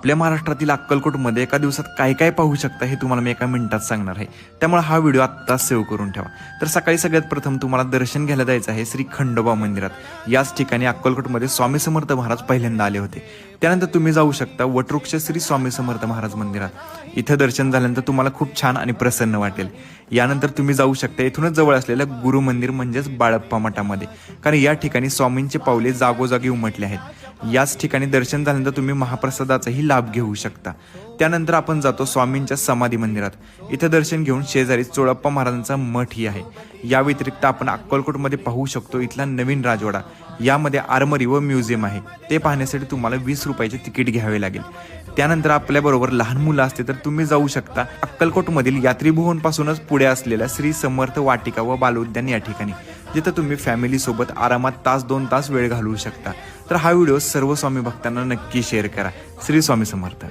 आपल्या महाराष्ट्रातील अक्कलकोटमध्ये एका दिवसात काय काय पाहू शकता हे तुम्हाला मी एका मिनिटात सांगणार आहे, त्यामुळे हा व्हिडिओ आत्ताच सेव्ह करून ठेवा। तर सकाळी सगळ्यात प्रथम तुम्हाला दर्शन घ्यायला जायचं आहे श्री खंडोबा मंदिरात। याच ठिकाणी अक्कलकोटमध्ये स्वामी समर्थ महाराज पहिल्यांदा आले होते। त्यानंतर तुम्ही जाऊ शकता वटवृक्ष श्री स्वामी समर्थ महाराज मंदिरात। इथं दर्शन झाल्यानंतर तुम्हाला खूप छान आणि प्रसन्न वाटेल। यानंतर तुम्ही जाऊ शकता इथूनच जवळ असलेल्या गुरु मंदिर म्हणजेच बाळप्पा मठामध्ये, कारण या ठिकाणी स्वामींचे पावले जागोजागी उमटले आहेत। याच ठिकाणी दर्शन झाल्यानंतर तुम्ही महाप्रसादाचाही लाभ घेऊ शकता। त्यानंतर आपण जातो स्वामींच्या समाधी मंदिरात। इथे दर्शन घेऊन शेजारी चोळप्पा महाराजांचा मठही आहे। या व्यतिरिक्त आपण अक्कलकोटमध्ये पाहू शकतो इथला नवीन राजवाडा। यामध्ये आर्मरी व म्युझियम आहे। ते पाहण्यासाठी तुम्हाला 20 रुपयाचे तिकीट घ्यावे लागेल। त्यानंतर आपल्याबरोबर लहान मुलं असते तर तुम्ही जाऊ शकता अक्कलकोटमधील यात्रीभुवन पासूनच पुढे असलेल्या श्री समर्थ वाटिका व बालउद्यान या ठिकाणी, जिथं तुम्ही फॅमिली सोबत आरामात तास 2 तास वेळ घालवू शकता। तर हा व्हिडिओ सर्व स्वामी भक्तांना नक्की शेअर करा। श्री स्वामी समर्थ।